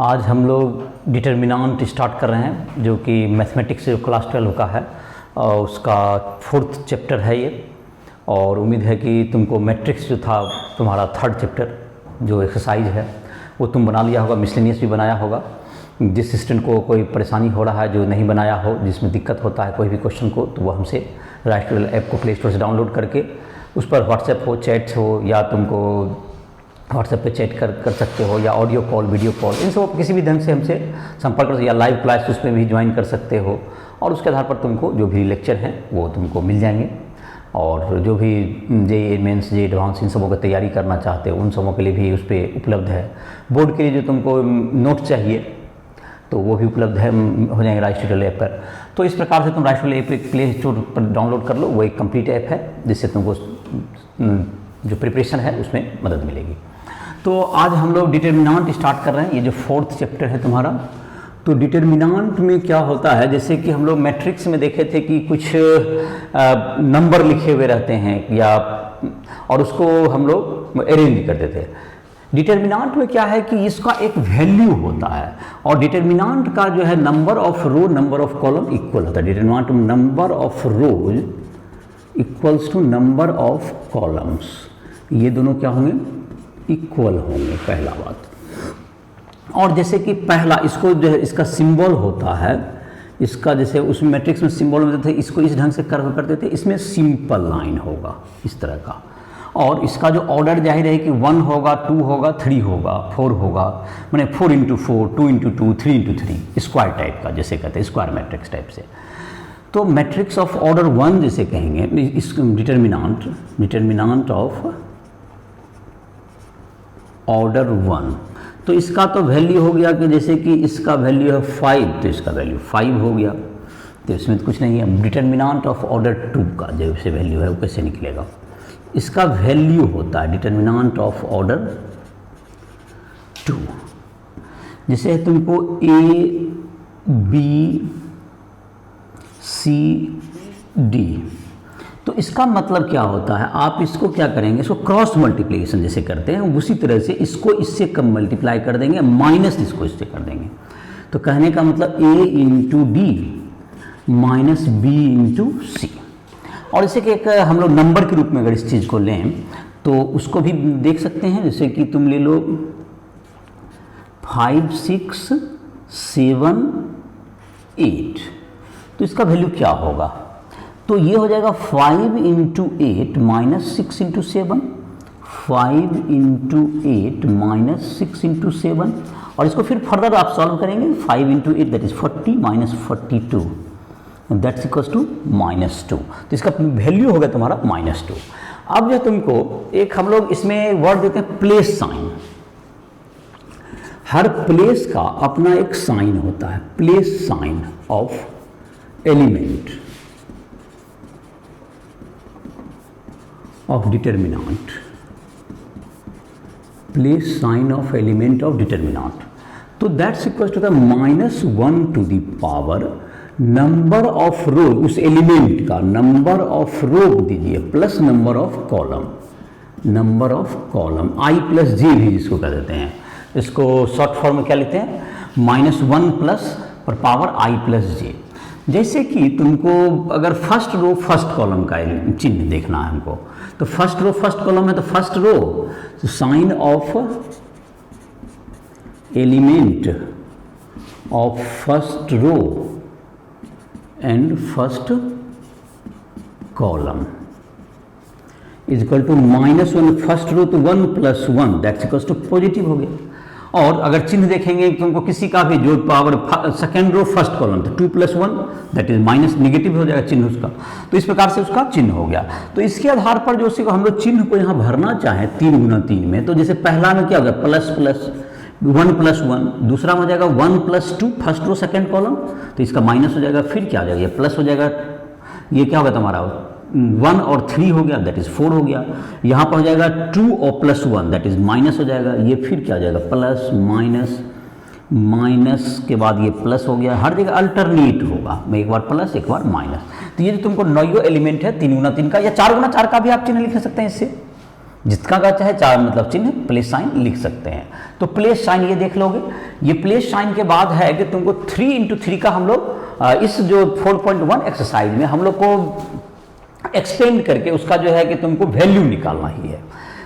आज हम लोग डिटर्मिनेंट स्टार्ट कर रहे हैं जो कि मैथमेटिक्स जो क्लास 12 का है और उसका 4th चैप्टर है ये। और उम्मीद है कि तुमको मैट्रिक्स जो था तुम्हारा 3rd चैप्टर जो एक्सरसाइज है वो तुम बना लिया होगा, मिसलेनियस भी बनाया होगा। जिस स्टूडेंट को कोई परेशानी हो रहा है, जो नहीं बनाया हो, जिसमें दिक्कत होता है कोई भी क्वेश्चन को, तो वो हमसे राइट ट्यूटोरियल ऐप को प्ले स्टोर से डाउनलोड करके उस पर व्हाट्सएप हो, चैट हो, या तुमको व्हाट्सएप पे चैट कर सकते हो, या ऑडियो कॉल, वीडियो कॉल, इन सब किसी भी ढंग से हमसे संपर्क कर, या लाइव क्लास उसमें भी ज्वाइन कर सकते हो। और उसके आधार पर तुमको जो भी लेक्चर हैं वो तुमको मिल जाएंगे। और जो भी जे मेंस, जे एडवांस, इन सबों की तैयारी करना चाहते हो उन सबों के लिए भी उस पर उपलब्ध है। बोर्ड के लिए जो तुमको नोट चाहिए तो वो भी उपलब्ध है, हो जाएंगे राइट ट्यूटोरियल ऐप पर। तो इस प्रकार से तुम right tutorial app play store पर डाउनलोड कर लो। वो एक कंप्लीट ऐप है जिससे तुमको जो प्रिपरेशन है उसमें मदद मिलेगी। तो आज हम लोग डिटर्मिनेंट स्टार्ट कर रहे हैं। ये जो 4th चैप्टर है तुम्हारा, तो डिटर्मिनेंट में क्या होता है, जैसे कि हम लोग मैट्रिक्स में देखे थे कि कुछ नंबर लिखे हुए रहते हैं या, और उसको हम लोग अरेंज करते थे। डिटर्मिनेंट में क्या है कि इसका एक वैल्यू होता है, और डिटर्मिनेंट का जो है number of row, number of column equal होता है। Determinant number of rows equals to number of columns, ये दोनों क्या होंगे, इक्वल होंगे, पहला बात। और जैसे कि पहला इसको जो है इसका सिंबल होता है, इसका जैसे उस मैट्रिक्स में सिंबल होते थे, इसको इस ढंग से कर्व करते थे, इसमें सिंपल लाइन होगा इस तरह का। और इसका जो ऑर्डर जाहिर है कि 1 होगा, 2 होगा, 3 होगा, 4 होगा, मैंने 4 × 4, 2 × 2, 3 × 3, स्क्वायर टाइप का, जैसे कहते हैं स्क्वायर मैट्रिक्स टाइप से। तो मैट्रिक्स ऑफ ऑर्डर 1 जैसे कहेंगे, इस डिटर्मिनेंट ऑफ ऑर्डर 1, तो इसका तो वैल्यू हो गया कि जैसे कि इसका वैल्यू है 5, तो इसका वैल्यू 5 हो गया, तो इसमें तो कुछ नहीं है। डिटर्मिनेंट ऑफ ऑर्डर 2 का जो से वैल्यू है वो कैसे निकलेगा, इसका वैल्यू होता है डिटर्मिनेंट ऑफ ऑर्डर 2। जैसे तुमको A, B, C, D, तो इसका मतलब क्या होता है, आप इसको क्या करेंगे, इसको क्रॉस मल्टीप्लिकेशन जैसे करते हैं उसी तरह से इसको इससे कम मल्टीप्लाई कर देंगे, माइनस इसको इससे कर देंगे। तो कहने का मतलब A × D minus B × C। और इसे कि एक हम लोग नंबर के रूप में अगर इस चीज़ को लें तो उसको भी देख सकते हैं। जैसे कि तुम ले लो 5, 6, 7, 8, तो इसका वैल्यू क्या होगा, तो ये हो जाएगा 5 × 8 माइनस 6 × 7, 5 × 8 माइनस 6 × 7। और इसको फिर फर्दर आप सॉल्व करेंगे, 5 × 8 that is 40 minus 42, that's equals to -2। तो इसका वैल्यू होगा तुम्हारा -2। अब जो तुमको एक हम लोग इसमें वर्ड देते हैं प्लेस साइन। हर प्लेस का अपना एक साइन होता है, place sign of element of determinant, place sign of element of determinant. तो that's equal to the -1 to the power number of row, उस एलिमेंट का नंबर ऑफ रो दीजिए plus number of column, number of column I + J भी जिसको कह देते हैं। इसको शॉर्ट फॉर्म में क्या लिखते हैं, -1 प्लस पर पावर I + J। जैसे कि तुमको अगर फर्स्ट रो फर्स्ट कॉलम का चिन्ह देखना है हमको, तो फर्स्ट रो फर्स्ट कॉलम है, तो first row sign of element of first row and first column is equal to -1 first row, तो 1 + 1 दैट्स इक्वल टू पॉजिटिव हो गया। और अगर चिन्ह देखेंगे तुमको किसी का भी जो power second row first column, तो 2 + 1 दैट इज माइनस, निगेटिव हो जाएगा चिन्ह उसका। तो इस प्रकार से उसका चिन्ह हो गया। तो इसके आधार पर जो उसी को हम लोग चिन्ह को यहाँ भरना चाहें 3 × 3 में, तो जैसे पहला में क्या हो गया, ++, 1 + 1, दूसरा में हो जाएगा 1 + 2 फर्स्ट रो सेकेंड कॉलम, तो इसका माइनस हो जाएगा, फिर क्या हो जाएगा, ये प्लस हो जाएगा, ये क्या होगा तुम्हारा 1 और 3 हो गया, दैट इज 4 हो गया। यहाँ पर हो जाएगा 2 और +1 दैट इज माइनस हो जाएगा, ये फिर क्या हो जाएगा, प्लस माइनस, माइनस के बाद ये प्लस हो गया। हर जगह अल्टरनेट होगा, मैं एक बार प्लस एक बार माइनस। तो ये जो तुमको 9 एलिमेंट है 3 × 3 का या 4 × 4 का भी आप चिन्ह लिख सकते हैं इससे। जितना का चाहे चार मतलब चिन्ह प्लस साइन लिख सकते हैं। तो प्लस साइन ये देख लोगे, ये प्लस साइन के बाद है कि तुमको 3×3 का हम लोग इस जो 4.1 एक्सरसाइज में हम लोग को एक्सपेंड करके उसका जो है कि तुमको वैल्यू निकालना ही है।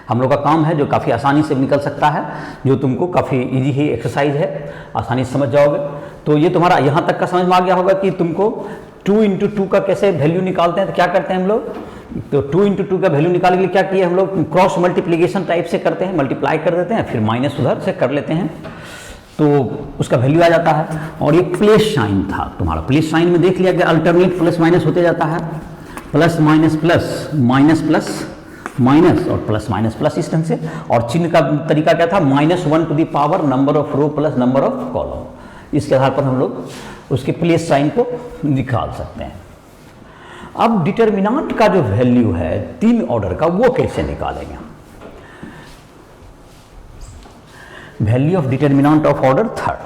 हम लोग का काम है जो काफ़ी आसानी से निकल सकता है, जो तुमको काफ़ी इजी ही एक्सरसाइज है, आसानी से समझ जाओगे। तो ये तुम्हारा यहाँ तक का समझ में आ गया होगा कि तुमको 2×2 का कैसे वैल्यू निकालते हैं। तो क्या करते हैं हम लोग, तो 2×2 का वैल्यू निकालने के लिए क्या किए हम लोग, क्रॉस मल्टीप्लिकेशन टाइप से करते हैं, मल्टीप्लाई कर देते हैं, फिर माइनस उधर से कर लेते हैं, तो उसका वैल्यू आ जाता है। और ये प्लस साइन था तुम्हारा, प्लस साइन में देख लिया कि अल्टरनेट प्लस माइनस होते जाता है, plus minus plus, minus plus minus और प्लस माइनस प्लस इस ढंग से। और चिन्ह का तरीका क्या था, -1 number of row plus number of column. इसके आधार पर हम लोग उसके प्लस साइन को निकाल सकते हैं। अब डिटरमिनेंट का जो वैल्यू है 3 ऑर्डर का, वो कैसे निकालेंगे। Value of determinant of order 3,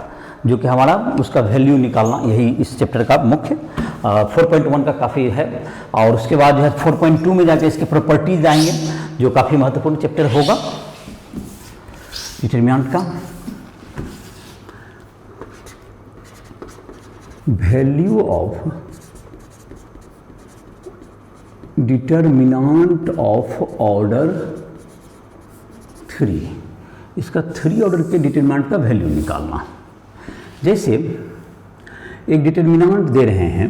जो कि हमारा उसका वैल्यू निकालना यही इस चैप्टर का मुख्य 4.1 का काफ़ी है। और उसके बाद जो है 4.2 में जाके इसके प्रॉपर्टीज आएंगे, जो काफ़ी महत्वपूर्ण चैप्टर होगा डिटरमिनेंट का। Value of determinant of order 3, इसका 3 ऑर्डर के डिटरमिनेंट का वैल्यू निकालना। जैसे एक डिटरमिनेंट दे रहे हैं,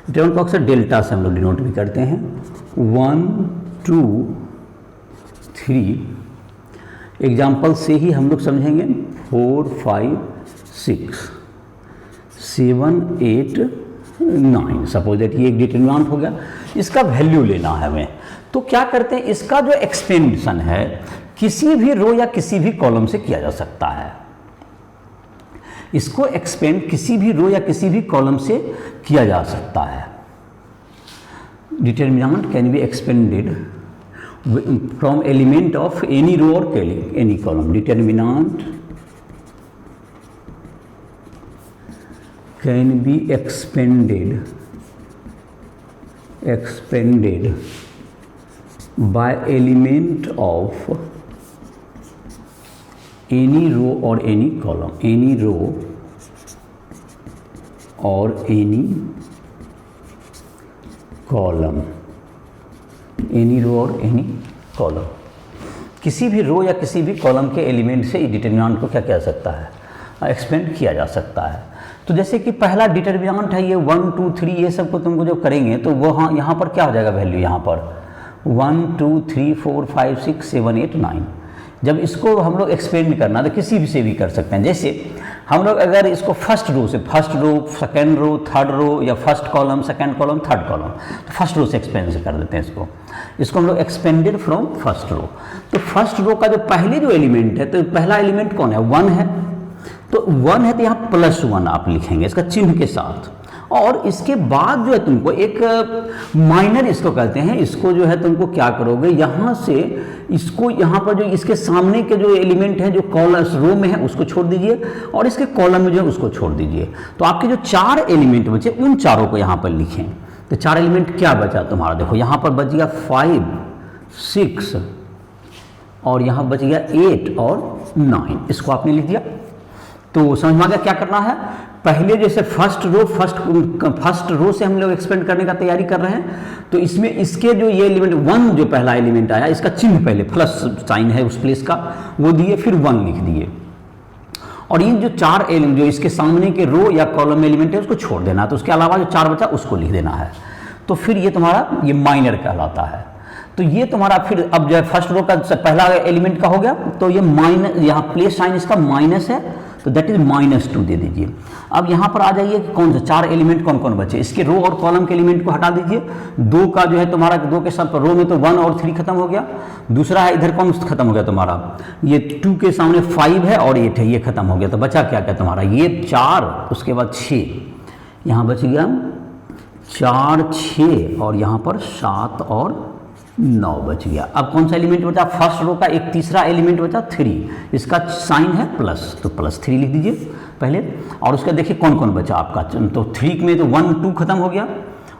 डिटरमिनेंट को अक्सर डेल्टा से हम लोग डिनोट भी करते हैं, 1 2 3। एग्जाम्पल से ही हम लोग समझेंगे 4 5 6 7 8 9। सपोज दैट ये एक डिटरमिनेंट हो गया, इसका वैल्यू लेना है हमें। तो क्या करते हैं, इसका जो एक्सपेंशन है किसी भी रो या किसी भी कॉलम से किया जा सकता है। इसको एक्सपेंड किसी भी रो या किसी भी कॉलम से किया जा सकता है। Determinant can be expanded from element of any row और any column. Determinant can be expanded by element of any row or any column, any row or any column, any row or any column। किसी भी रो या किसी भी column के element से determinant को क्या किया जा सकता है, एक्सपेंड किया जा सकता है। तो जैसे कि पहला डिटरमिनेंट है ये 1 2 3, ये सब को तुमको जब करेंगे तो वो हाँ यहाँ पर क्या हो जाएगा वैल्यू, यहाँ पर 1 2 3 4 5 6 7 8 9। जब इसको हम लोग एक्सपेंड करना तो किसी भी से भी कर सकते हैं। जैसे हम लोग अगर इसको फर्स्ट रो से, first row second row third row, या first column second column third column, तो फर्स्ट रो से एक्सपेंड कर देते हैं इसको हम लोग एक्सपेंडेड फ्रॉम फर्स्ट रो। तो फर्स्ट रो का जो पहले जो एलिमेंट है, तो पहला एलिमेंट कौन है, 1 है। तो 1 है तो यहाँ +1 आप लिखेंगे इसका चिन्ह के साथ। और इसके बाद जो है तुमको एक माइनर इसको कहते हैं, इसको जो है तुमको क्या करोगे, यहाँ से इसको यहाँ पर जो इसके सामने के जो एलिमेंट है जो कॉलम रो में है उसको छोड़ दीजिए, और इसके कॉलम में जो है उसको छोड़ दीजिए। तो आपके जो 4 एलिमेंट बचे उन चारों को यहाँ पर लिखें। तो 4 एलिमेंट क्या बचा तुम्हारा, देखो यहाँ पर बच गया 5 6 और यहाँ बच गया 8 और 9, इसको आपने लिख दिया। तो समझ में आ गया क्या करना है। पहले जैसे फर्स्ट रो से हम लोग एक्सपेंड करने का तैयारी कर रहे हैं, तो इसमें इसके जो ये एलिमेंट 1 जो पहला एलिमेंट आया, इसका चिन्ह पहले प्लस साइन है उस प्लेस का, वो दिए, फिर 1 लिख दिए। और ये जो 4 एलिमेंट जो इसके सामने के रो या कॉलम एलिमेंट है उसको छोड़ देना है। तो उसके अलावा जो 4 बचा उसको लिख देना है। तो फिर ये तुम्हारा ये माइनर कहलाता है। तो ये तुम्हारा फिर अब जो है फर्स्ट रो का पहला एलिमेंट का हो गया, तो ये माइनस, यहाँ प्लस साइन इसका माइनस है, तो दैट इज -2 दे दीजिए। अब यहाँ पर आ जाइए कि कौन से 4 एलिमेंट कौन कौन बचे, इसके रो और कॉलम के एलिमेंट को हटा दीजिए। 2 का जो है तुम्हारा 2 के साथ रो में तो 1 और 3 खत्म हो गया। दूसरा है इधर कौन खत्म हो गया तुम्हारा, ये 2 के सामने 5 है और 8 है, ये खत्म हो गया। तो बचा क्या क्या तुम्हारा, ये 4, उसके बाद 6, यहाँ बच गया 4 6 और यहाँ पर 7 और 9 बच गया। अब कौन सा एलिमेंट बचा, फर्स्ट रो का एक तीसरा एलिमेंट बचा 3, इसका साइन है प्लस, तो +3 लिख दीजिए पहले। और उसका देखिए कौन कौन बचा आपका, तो 3 में तो 1 2 खत्म हो गया,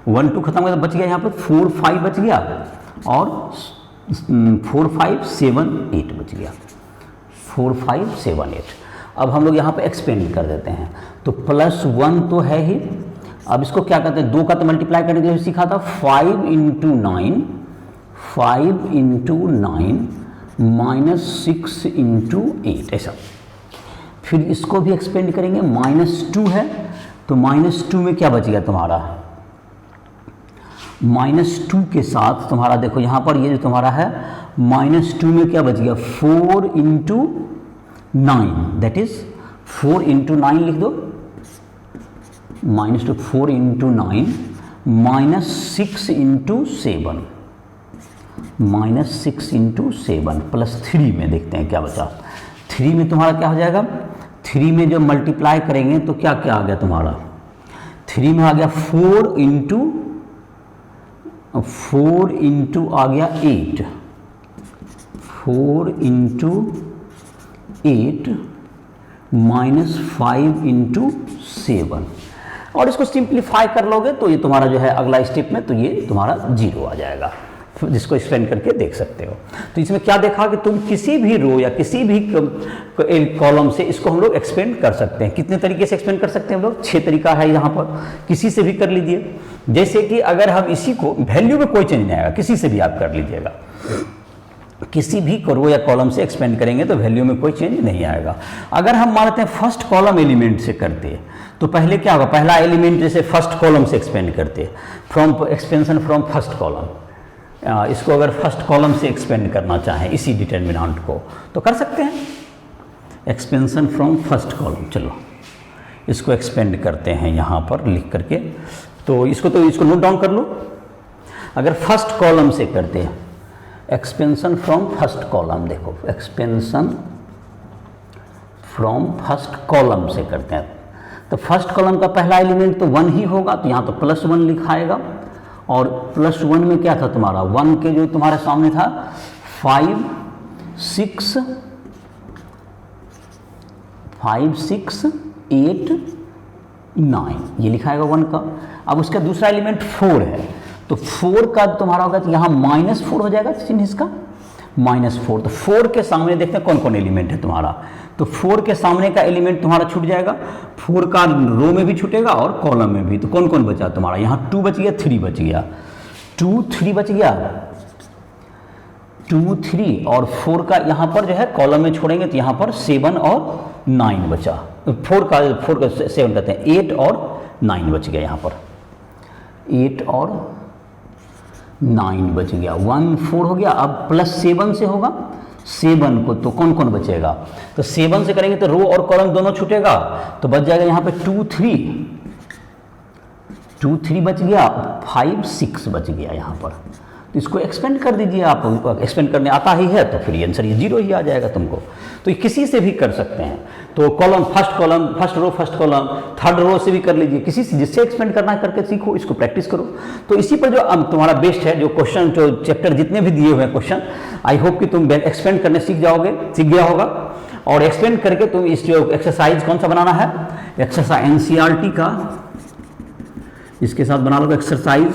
1 2 खत्म हो गया, तो बच गया यहाँ पर 4 5 बच गया और 4 5 7 8 बच गया, 4 5 7 8। अब हम लोग यहाँ पे एक्सपेंड कर देते हैं, तो +1 तो है ही। अब इसको क्या कहते हैं, 2 का तो मल्टीप्लाई करने के लिए सीखा था, 5 × 9 -6 × 8 ऐसा। फिर इसको भी एक्सपेंड करेंगे, -2 है तो -2 में क्या बच गया तुम्हारा, -2 के साथ तुम्हारा देखो यहाँ पर ये जो तुम्हारा है -2 में क्या बच गया, 4 × 9, दैट इज 4 × 9 लिख दो, -2 4 × 9 -6 × 7, -6 × 7 +3 में देखते हैं क्या बचा। 3 में तुम्हारा क्या हो जाएगा, 3 में जब मल्टीप्लाई करेंगे तो क्या क्या आ गया तुम्हारा, 3 में आ गया 4 × आ गया 8, 4 × 8 -5 × 7, और इसको सिंप्लीफाई कर लोगे तो ये तुम्हारा जो है अगला स्टेप में तो ये तुम्हारा 0 आ जाएगा, जिसको एक्सपेंड करके देख सकते हो। तो इसमें क्या देखा कि तुम किसी भी रो या किसी भी कॉलम से इसको हम लोग एक्सपेंड कर सकते हैं। कितने तरीके से एक्सपेंड कर सकते हैं हम लोग, 6 तरीका है यहाँ पर, किसी से भी कर लीजिए। जैसे कि अगर हम इसी को, वैल्यू में कोई चेंज नहीं आएगा, किसी से भी आप कर लीजिएगा, किसी भी रो या कॉलम से एक्सपेंड करेंगे तो वैल्यू में कोई चेंज नहीं आएगा। अगर हम मानते हैं फर्स्ट कॉलम एलिमेंट से करते हैं तो पहले क्या होगा, पहला एलिमेंट जैसे फर्स्ट कॉलम से एक्सपेंड करते हैं, from expansion from first column, इसको अगर फर्स्ट कॉलम से एक्सपेंड करना चाहें इसी डिटर्मिनेंट को तो कर सकते हैं, एक्सपेंशन फ्रॉम फर्स्ट कॉलम। चलो इसको एक्सपेंड करते हैं यहाँ पर लिख करके, तो इसको नोट डाउन कर लो। अगर फर्स्ट कॉलम से करते हैं एक्सपेंशन फ्रॉम फर्स्ट कॉलम, देखो एक्सपेंशन फ्रॉम फर्स्ट कॉलम से करते हैं तो फर्स्ट कॉलम का पहला एलिमेंट तो 1 ही होगा, तो यहाँ तो +1 लिखाएगा, और +1 में क्या था तुम्हारा, 1 के जो तुम्हारे सामने था 5 6 8 9 ये लिखाएगा 1 का। अब उसका दूसरा एलिमेंट 4 है, तो 4 का तुम्हारा होगा तो यहाँ -4 हो जाएगा चिन्ह इसका, -4। तो 4 के सामने देखते हैं कौन कौन एलिमेंट है तुम्हारा, तो 4 के सामने का एलिमेंट तुम्हारा छूट जाएगा, 4 का रो में भी छूटेगा और कॉलम में भी। तो कौन कौन बचा तुम्हारा, यहाँ 2 बच गया, 3 बच गया, 2 3 बच गया, 2 3, और 4 का यहाँ पर जो है कॉलम में छोड़ेंगे तो यहाँ पर 7 और 9 बचा, 4 का 7 कहते हैं, 8 और 9 बच गया, यहाँ पर 8 और 9 बच गया, 1 4 हो गया। अब +7 से होगा, 7 को तो कौन कौन बचेगा, तो 7 से करेंगे तो रो और कॉलम दोनों छूटेगा, तो बच जाएगा यहाँ पे 2 3 बच गया, 5 6 बच गया यहाँ पर। तो इसको एक्सपेंड कर दीजिए आप, एक्सपेंड करने आता ही है तो फिर आंसर ये 0 ही आ जाएगा तुमको। तो ये किसी से भी कर सकते हैं, तो column first row first column, third row से भी कर लीजिए, किसी से जिससे एक्सपेंड करना है करके सीखो, इसको प्रैक्टिस करो। तो इसी पर जो तुम्हारा बेस्ट है, जो क्वेश्चन जो चैप्टर जितने भी दिए हुए हैं क्वेश्चन, आई होप कि तुम एक्सपेंड करने सीख गया होगा। और एक्सपेंड करके तुम इस जो एक्सरसाइज कौन सा बनाना है, एक्सरसाइज NCERT का इसके साथ बना लोगे एक्सरसाइज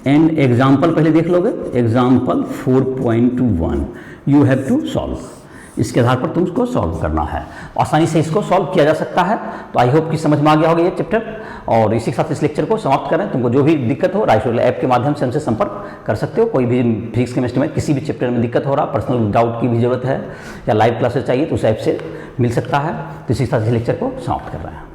एंड एग्जाम्पल पहले देख लोगे, example 4.1 you have to solve, इसके आधार पर तुम इसको सॉल्व करना है, आसानी से इसको सॉल्व किया जा सकता है। तो आई होप कि समझ में आ गया होगा ये चैप्टर, और इसी के साथ इस लेक्चर को समाप्त करें। तुमको जो भी दिक्कत हो राइस ऐप के माध्यम से हमसे संपर्क कर सकते हो, कोई भी फिजिक्स केमिस्ट्री में किसी भी चैप्टर में दिक्कत हो रहा, पर्सनल डाउट की भी जरूरत है या लाइव क्लासेस चाहिए तो उस ऐप से मिल सकता है। तो इसी के साथ इस लेक्चर को समाप्त कर रहे हैं।